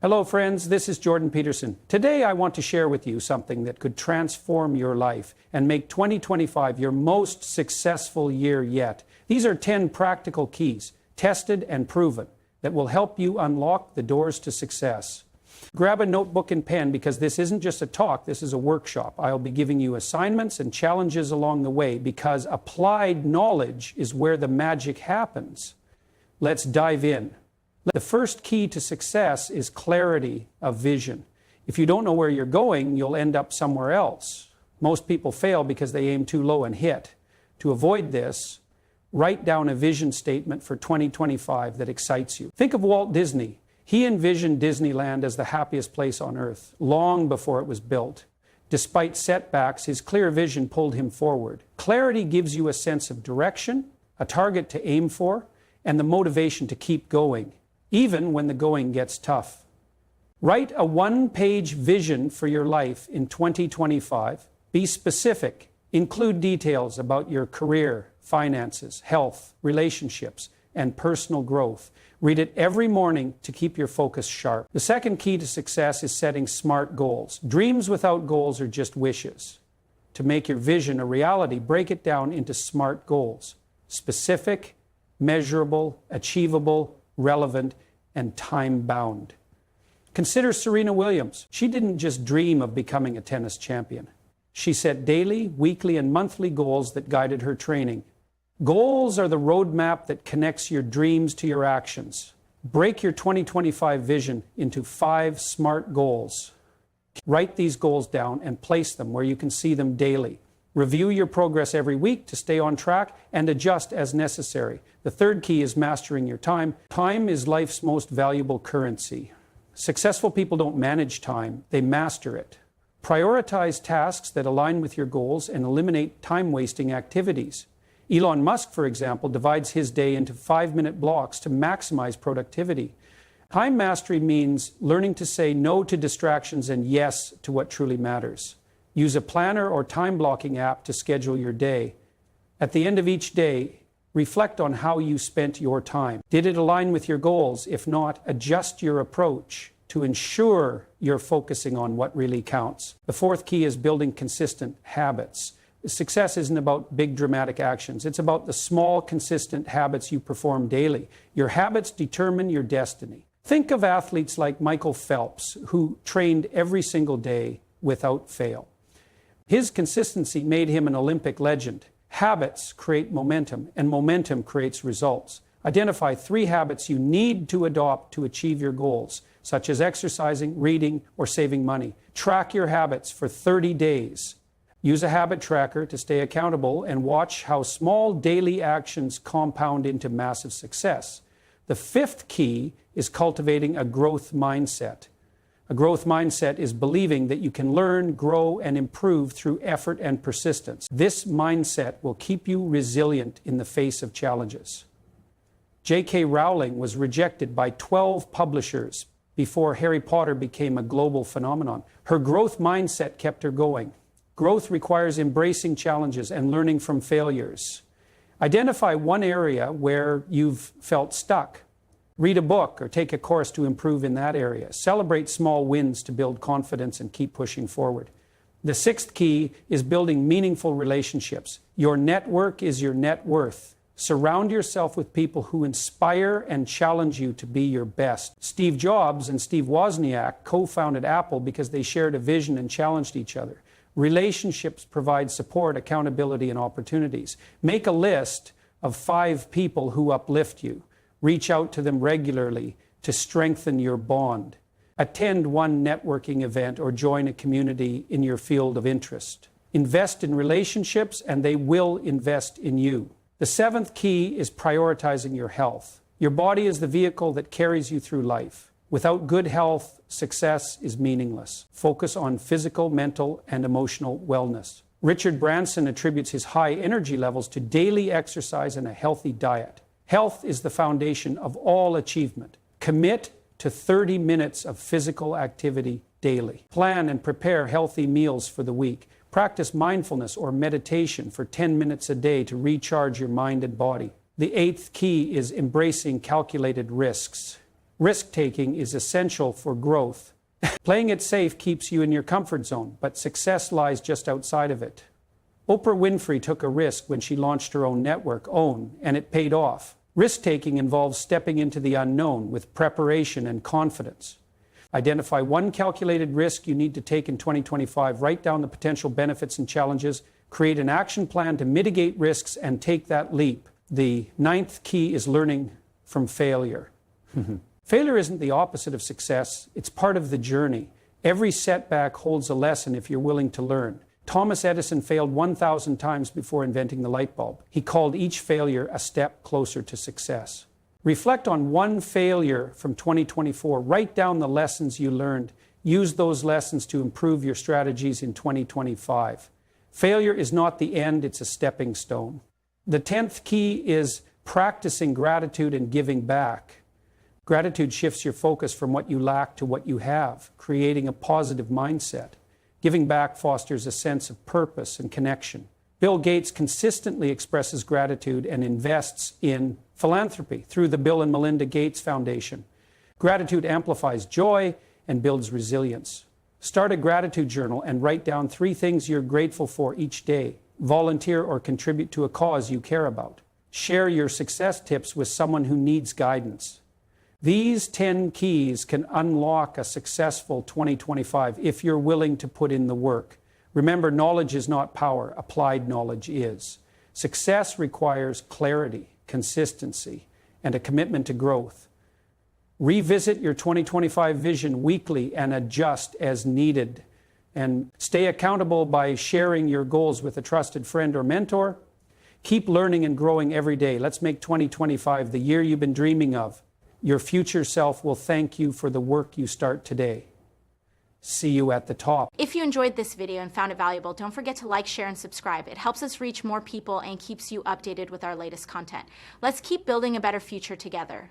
Hello friends, this is Jordan Peterson. Today I want to share with you something that could transform your life and make 2025 your most successful year yet. These are 10 practical keys, tested and proven, that will help you unlock the doors to success. Grab a notebook and pen because this isn't just a talk, this is a workshop. I'll be giving you assignments and challenges along the way because applied knowledge is where the magic happens. Let's dive in. The first key to success is clarity of vision. If you don't know where you're going, you'll end up somewhere else. Most people fail because they aim too low and hit. To avoid this, write down a vision statement for 2025 that excites you. Think of Walt Disney. He envisioned Disneyland as the happiest place on earth, long before it was built. Despite setbacks, his clear vision pulled him forward. Clarity gives you a sense of direction, a target to aim for, and the motivation to keep going, even when the going gets tough. Write a one-page vision for your life in 2025. Be specific. Include details about your career, finances, health, relationships, and personal growth. Read it every morning to keep your focus sharp. The second key to success is setting smart goals. Dreams without goals are just wishes. To make your vision a reality, break it down into SMART goals. Specific, measurable, achievable, relevant, and time-bound. Consider Serena Williams. She didn't just dream of becoming a tennis champion. She set daily, weekly, and monthly goals that guided her training. Goals are the roadmap that connects your dreams to your actions. Break your 2025 vision into 5 SMART goals. Write these goals down and place them where you can see them daily. Review your progress every week to stay on track and adjust as necessary. The third key is mastering your time. Time is life's most valuable currency. Successful people don't manage time, they master it. Prioritize tasks that align with your goals and eliminate time-wasting activities. Elon Musk, for example, divides his day into 5-minute blocks to maximize productivity. Time mastery means learning to say no to distractions and yes to what truly matters. Use a planner or time blocking app to schedule your day. At the end of each day, reflect on how you spent your time. Did it align with your goals? If not, adjust your approach to ensure you're focusing on what really counts. The fourth key is building consistent habits. Success isn't about big dramatic actions. It's about the small, consistent habits you perform daily. Your habits determine your destiny. Think of athletes like Michael Phelps, who trained every single day without fail. His consistency made him an Olympic legend. Habits create momentum, and momentum creates results. Identify 3 habits you need to adopt to achieve your goals, such as exercising, reading, or saving money. Track your habits for 30 days. Use a habit tracker to stay accountable and watch how small daily actions compound into massive success. The fifth key is cultivating a growth mindset. A growth mindset is believing that you can learn, grow, and improve through effort and persistence. This mindset will keep you resilient in the face of challenges. J.K. Rowling was rejected by 12 publishers before Harry Potter became a global phenomenon. Her growth mindset kept her going. Growth requires embracing challenges and learning from failures. Identify one area where you've felt stuck. Read a book or take a course to improve in that area. Celebrate small wins to build confidence and keep pushing forward. The sixth key is building meaningful relationships. Your network is your net worth. Surround yourself with people who inspire and challenge you to be your best. Steve Jobs and Steve Wozniak co-founded Apple because they shared a vision and challenged each other. Relationships provide support, accountability, and opportunities. Make a list of 5 people who uplift you. Reach out to them regularly to strengthen your bond. Attend one networking event or join a community in your field of interest. Invest in relationships and they will invest in you. The 7th key is prioritizing your health. Your body is the vehicle that carries you through life. Without good health, success is meaningless. Focus on physical, mental, and emotional wellness. Richard Branson attributes his high energy levels to daily exercise and a healthy diet. Health is the foundation of all achievement. Commit to 30 minutes of physical activity daily. Plan and prepare healthy meals for the week. Practice mindfulness or meditation for 10 minutes a day to recharge your mind and body. The 8th key is embracing calculated risks. Risk-taking is essential for growth. Playing it safe keeps you in your comfort zone, but success lies just outside of it. Oprah Winfrey took a risk when she launched her own network, OWN, and it paid off. Risk-taking involves stepping into the unknown with preparation and confidence. Identify one calculated risk you need to take in 2025, write down the potential benefits and challenges, create an action plan to mitigate risks, and take that leap. The 9th key is learning from failure. Failure isn't the opposite of success, it's part of the journey. Every setback holds a lesson if you're willing to learn. Thomas Edison failed 1,000 times before inventing the light bulb. He called each failure a step closer to success. Reflect on one failure from 2024. Write down the lessons you learned. Use those lessons to improve your strategies in 2025. Failure is not the end, it's a stepping stone. The 10th key is practicing gratitude and giving back. Gratitude shifts your focus from what you lack to what you have, creating a positive mindset. Giving back fosters a sense of purpose and connection. Bill Gates consistently expresses gratitude and invests in philanthropy through the Bill and Melinda Gates Foundation. Gratitude amplifies joy and builds resilience. Start a gratitude journal and write down 3 things you're grateful for each day. Volunteer or contribute to a cause you care about. Share your success tips with someone who needs guidance. These 10 keys can unlock a successful 2025 if you're willing to put in the work. Remember, knowledge is not power, applied knowledge is. Success requires clarity, consistency, and a commitment to growth. Revisit your 2025 vision weekly and adjust as needed. And stay accountable by sharing your goals with a trusted friend or mentor. Keep learning and growing every day. Let's make 2025 the year you've been dreaming of. Your future self will thank you for the work you start today. See you at the top. If you enjoyed this video and found it valuable, don't forget to like, share, and subscribe. It helps us reach more people and keeps you updated with our latest content. Let's keep building a better future together.